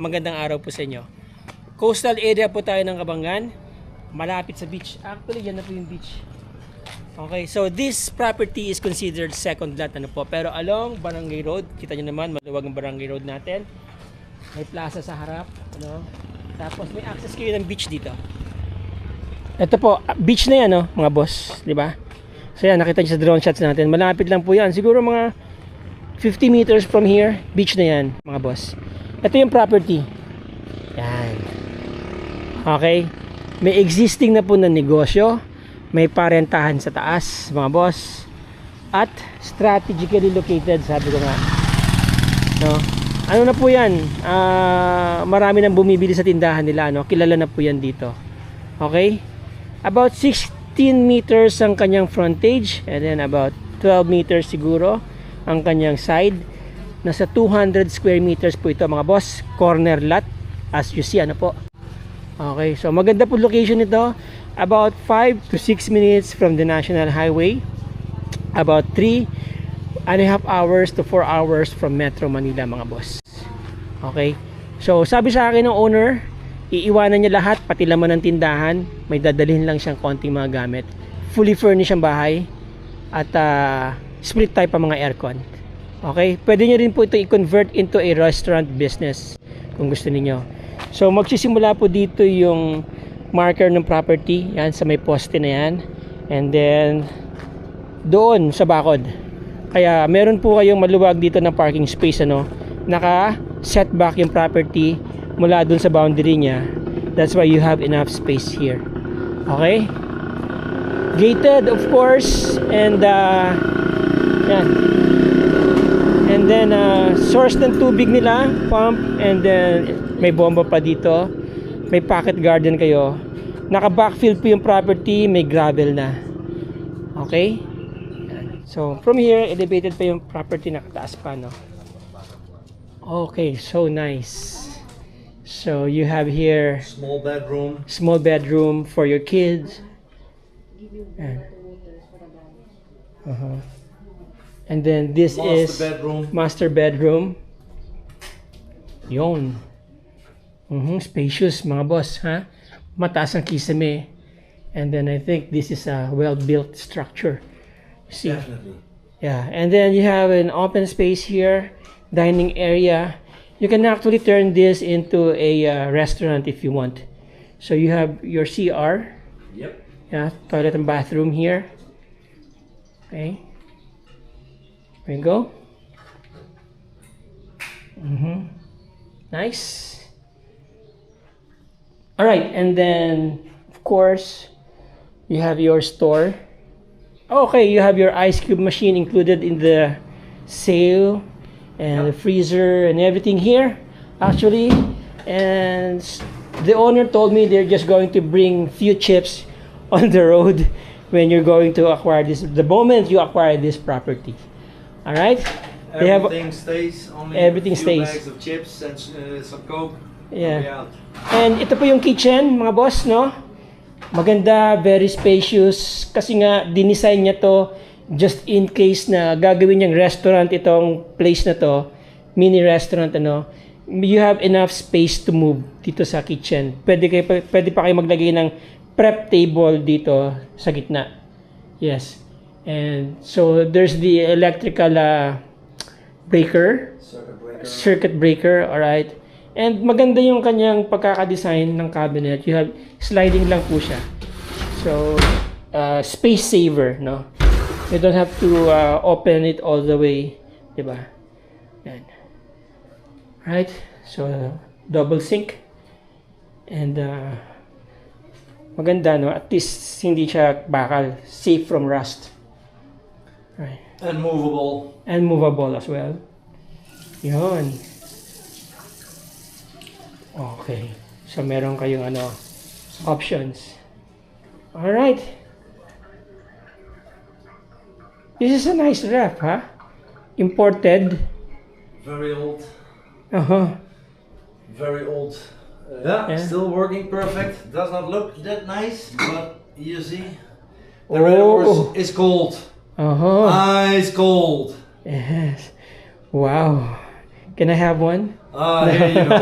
magandang araw po sa inyo. Coastal area po tayo ng Kabangan, malapit sa beach. Actually, yan na po yung beach. Okay, so this property is considered second lot pero along Barangay Road, kita nyo naman, maluwag ang Barangay Road natin. May plaza sa harap, tapos may access kayo ng beach dito. Ito po, beach na yan, mga boss, di ba? So yan, nakita nyo sa drone shots natin, malapit lang po yan, siguro mga 50 meters from here, beach na yan, mga boss. Ito yung property. Yan. Okay, may existing na po na negosyo. May parentahan sa taas, mga boss. At strategically located, sabi ko nga. Ano na po yan? Marami nang bumibili sa tindahan nila. Kilala na po yan dito. Okay? About 16 meters ang kanyang frontage. And then about 12 meters siguro ang kanyang side. Nasa 200 square meters po ito, mga boss. Corner lot. As you see, po. Okay, so maganda po location nito. About 5 to 6 minutes from the National Highway. About 3.5 hours to 4 hours from Metro Manila, mga boss. Okay, so sabi sa akin ng owner, iiwanan niya lahat, pati laman ng tindahan. May dadalhin lang siyang konting mga gamit. Fully furnished ang bahay. At split type ang mga aircon. Okay, pwede nyo rin po ito i-convert into a restaurant business kung gusto niyo. So magsisimula po dito yung marker ng property, yan sa may poste na yan, and then doon sa bakod. Kaya meron po kayong maluwag dito na parking space, naka setback yung property mula doon sa boundary niya. That's why you have enough space here. Okay, gated of course, and yan, and then source ng tubig nila, pump, and then may bomba pa dito. May pocket garden kayo. Naka-backfill po yung property, may gravel na. Okay? So, from here, elevated pa yung property, nakataas pa, Okay, so nice. So, you have here small bedroom for your kids. And then this is master bedroom. Yon. Spacious, mga boss, ha? Mataas ang kisame. And then I think this is a well-built structure. See? Definitely. Yeah, and then you have an open space here, dining area. You can actually turn this into a restaurant if you want. So you have your CR. Yep. Yeah, toilet and bathroom here. Okay. There you go. Nice. All right, and then of course you have your store. Okay, you have your ice cube machine included in the sale, and the freezer and everything here actually. And the owner told me they're just going to bring few chips on the road when you're going to acquire this, the moment you acquire this property. All right, Everything stays. Only everything a few stays. bags of chips and some Coke. Yeah. And ito po yung kitchen, mga boss, Maganda, very spacious. Kasi nga, dinesign niya to just in case na gagawin niyang restaurant itong place na to. Mini restaurant, You have enough space to move dito sa kitchen. Pwede pa kayo maglagay ng prep table dito sa gitna. Yes. And so, there's the electrical circuit breaker, alright. And maganda yung kanyang pagkakadesign ng cabinet. You have sliding lang po siya. So, space saver, You don't have to open it all the way, diba? Yan. Right? So, double sink. And maganda, At least hindi siya bakal. Safe from rust. Right. And movable. And movable as well. Yun. Okay. So, meron kayong options. Alright. This is a nice ref, huh? Imported. Very old. Uh-huh. Very old. Yeah, still working perfect. Does not look that nice, but you see, the red horse is cold. Uh-huh. Ice cold. Yes. Wow. Can I have one? Here you go.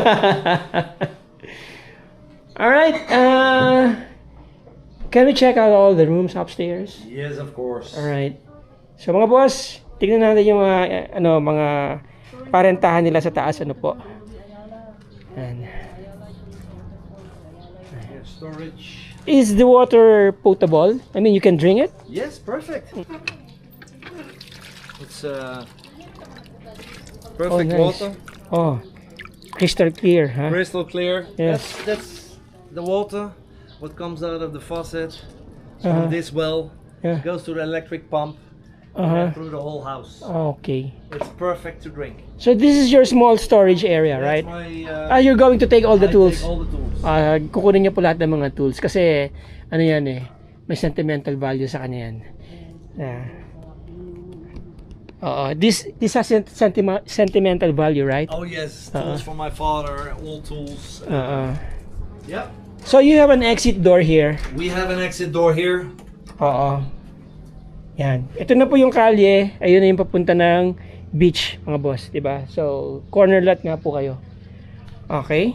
All right. Can we check out all the rooms upstairs? Yes, of course. All right. So mga boss, tignan natin yung mga mga parentahan nila sa taas, ano po. And Storage. is the water potable? I mean, you can drink it? Yes, perfect. It's perfect nice. water. Oh, crystal clear, huh? Crystal clear. Yes. That's the water. What comes out of the faucet Uh-huh. from this well Yeah. goes to the electric pump Uh-huh. and through the whole house. Okay. It's perfect to drink. So this is your small storage area, right? That's Ah, you're going to take all the I tools. take all the tools. Kukunin niyo po lahat ng mga tools kasi ano yan eh, may sentimental value sa kanya yan. Yeah. This has sentimental value, right? Oh yes, tools for my father, all tools. Yep. So you have an exit door here. We have an exit door here. Oo. Yan. Ito na po yung kalye. Ayun na yung papunta ng beach, mga boss, 'di ba? So, corner lot nga po kayo. Okay?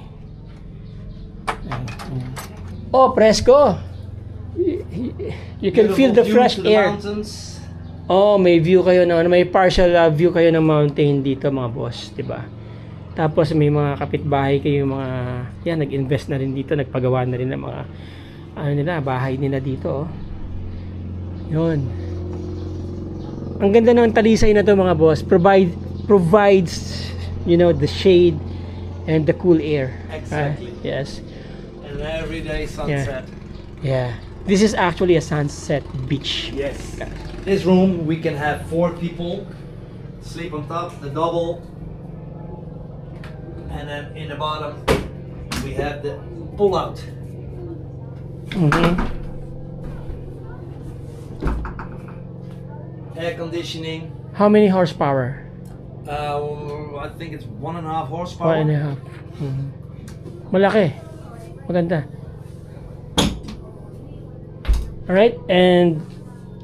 Oh, presko. You can feel the Beautiful view fresh to the air. mountains. Oh, may view kayo ng may partial view kayo ng mountain dito, mga boss, 'di ba? Tapos may mga kapitbahay kayo, mga yan, nag-invest na rin dito, nagpagawa na rin ng mga bahay nila dito, oh. 'Yun. Ang ganda ng talisay na to, mga boss. Provides the shade and the cool air. Exactly. Yes. And everyday sunset. Yeah. This is actually a sunset beach. Yes. This room we can have 4 people sleep on top, the double. And then in the bottom we have the pull out. Air conditioning. How many horsepower? I think it's 1.5 horsepower. 1.5. Malaki. Maganda. Alright, and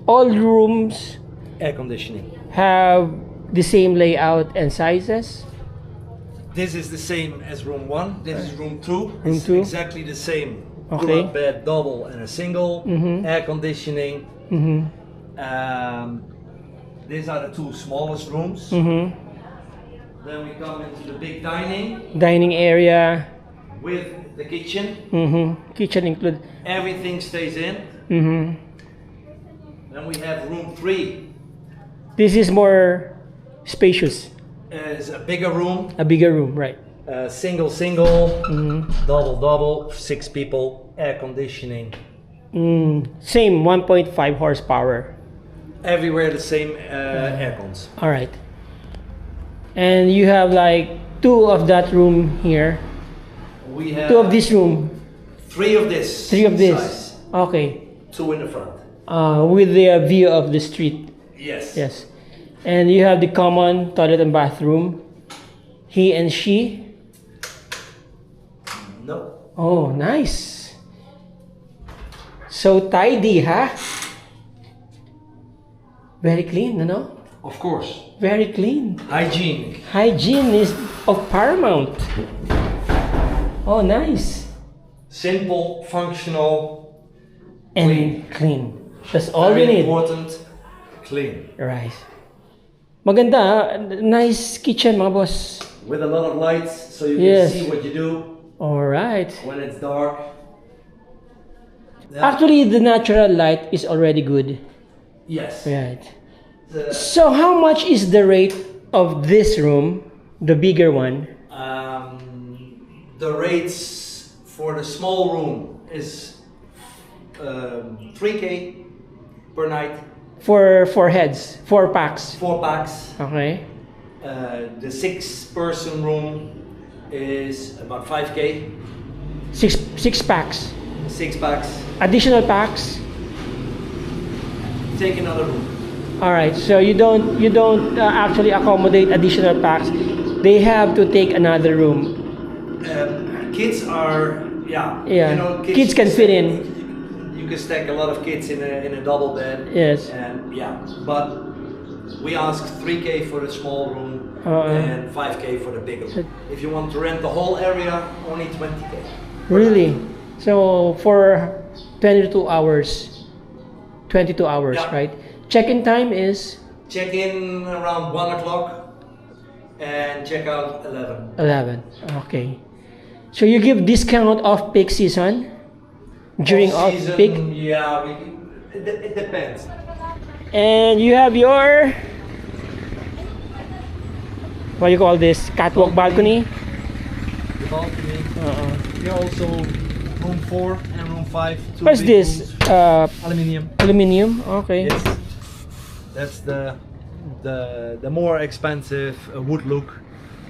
all rooms Air conditioning. have the same layout and sizes. This is the same as room 1. This is room 2. Room It's 2. exactly the same. Okay. Pull-out bed, double, and a single. Mhm. Air conditioning. Mm-hmm. These are the 2 smallest rooms. Mm-hmm. Then we come into the big dining Dining area. with the kitchen. Mm-hmm. Kitchen include. Everything stays in. Mm-hmm. Then we have room 3. This is more spacious. It's a bigger room. A bigger room, right? Single, Mm-hmm. double, 6 people. Air conditioning. Same 1.5 horsepower. Everywhere the same air cons. All right. And you have like 2 of that room here. We have 2 of this room. 3 of this. 3 of this. size. Okay. 2 in the front. With the view of the street. Yes. Yes. And you have the common toilet and bathroom. He and she. No. Oh, nice. So tidy, huh? Very clean, no? Of course. Very clean. Hygienic. Hygiene is of paramount. Oh, nice. Simple, functional, And clean. That's all you very need. important, clean. Right. Maganda, ah. Nice kitchen, mga boss. With a lot of lights so you Yes. can see what you do All right. when it's dark. Actually, the natural light is already good. Yes. Right. The, So how much is the rate of this room, the bigger one? the rates for the small room is 3K per night, For 4 heads, 4 packs. 4 packs. Okay. The 6-person room is about 5K, 6 packs. 6 packs. Additional packs. Take another room. All right. So you don't actually accommodate additional packs. They have to take another room. Kids are, yeah. Yeah. You know, Kids can fit in. You can stack a lot of kids in a double bed. Yes. And yeah, but we ask 3K for the small room. and 5K for the bigger one. If you want to rent the whole area, only 20K. Really? So for 22 hours, 22 hours, Yeah. right? Check-in time is Check in around 1 o'clock and check out 11. 11. Okay. So you give discount off peak season? During off Season, peak? yeah, it depends. And you have your, what do you call this? Catwalk balcony? The balcony. Here also room 4 and room 5. What's this? Aluminium. Aluminium? Okay. Yes. That's the more expensive wood look.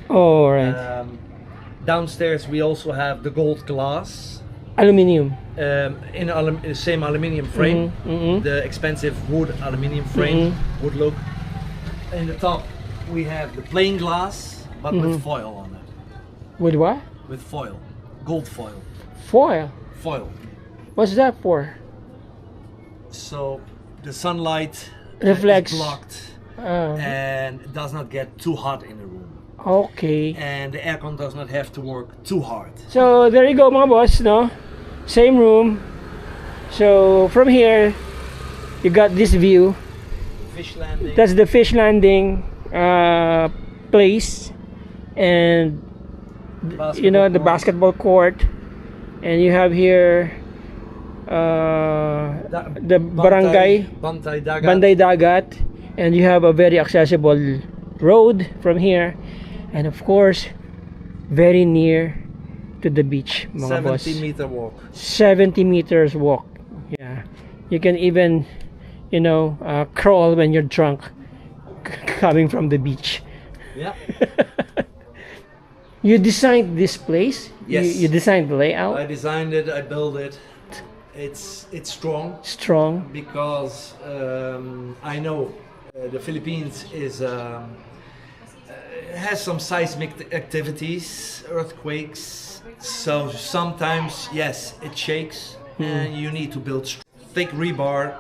Oh, right. Downstairs we also have the gold glass Aluminium. in the same aluminium frame. The expensive wood aluminium frame, wood look. In the top we have the plain glass, but with foil on it. With what? With foil, gold foil. Foil. Foil. What's that for? So the sunlight Reflects. is blocked and it does not get too hot in the room. Okay. And the aircon does not have to work too hard. So there you go mga boss, no? Same room. So from here, you got this view. Fish landing. That's the fish landing place, and you know the basketball court, and you have here the barangay Banday Dagat, and you have a very accessible road from here, and of course very near to the beach mga boss. 70-meter walk. 70 meters walk. Yeah, you can even, you know, crawl when you're drunk coming from the beach. Yeah. You designed this place? Yes. You designed the layout? I designed it, I built it. It's strong Strong. because I know the Philippines is has some seismic activities, earthquakes. So sometimes, yes, it shakes, and you need to build thick rebar,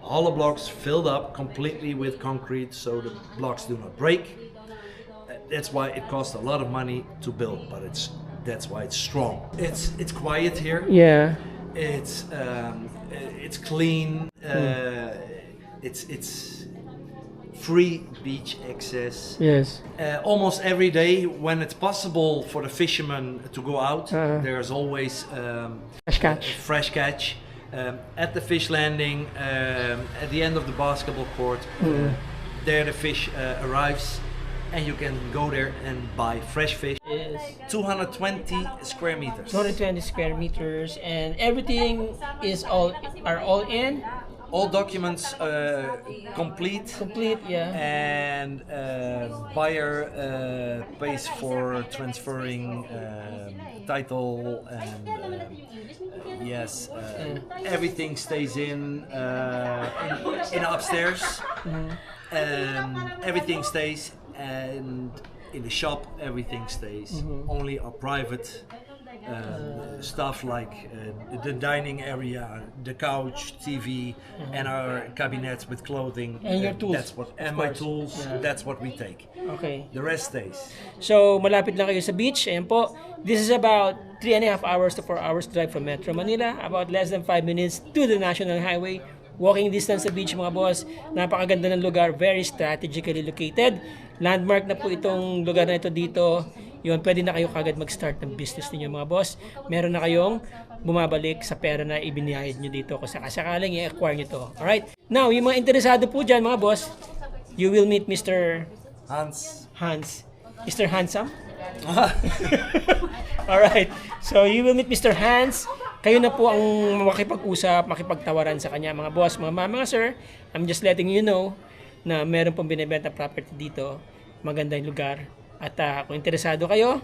hollow blocks filled up completely with concrete, so the blocks do not break. That's why it costs a lot of money to build, but that's why it's strong. It's quiet here. Yeah. It's clean. It's free beach access. Yes. Almost every day, when it's possible for the fishermen to go out, there's always Fresh catch. fresh catch. At the fish landing, at the end of the basketball court, there the fish arrives, and you can go there and buy fresh fish. Yes. 220 square meters. 220 square meters, and everything are all in. All documents complete. Complete, yeah. And buyer pays for transferring title and yes, everything stays in upstairs. Everything stays, and in the shop everything stays. Only our private stuff like the dining area, the couch, TV, and our cabinets with clothing. And your tools, That's what, and my tools. Yeah. That's what we take. Okay. The rest stays. So, malapit lang kayo sa beach. Ayan po. This is about 3.5 hours to 4 hours drive from Metro Manila. About less than 5 minutes to the National Highway. Walking distance sa beach mga boss. Napakaganda ng lugar. Very strategically located. Landmark na po itong lugar na ito dito. Yun, pwede na kayo kagad mag-start ng business ninyo mga boss. Meron na kayong bumabalik sa pera na ibinayad nyo dito kung sakasakaling i-acquire nyo to. Alright? Now, yung mga interesado po dyan mga boss, you will meet Mr. Hans. Mr. Handsome? Alright. So, you will meet Mr. Hans. Kayo na po ang makipag-usap, makipagtawaran sa kanya mga boss. Mga sir, I'm just letting you know na meron pong binibenta property dito. Maganda yung lugar. At kung interesado kayo,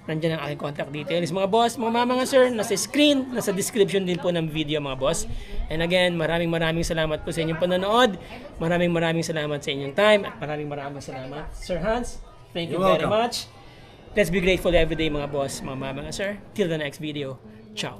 nandiyan ang aking contact details mga boss, mga sir, nasa screen, nasa description din po ng video mga boss. And again, maraming salamat po sa inyong panonood. Maraming salamat sa inyong time. At maraming salamat Sir Hans. Thank you very much. Let's be grateful every day mga boss, mga sir. Till the next video. Ciao.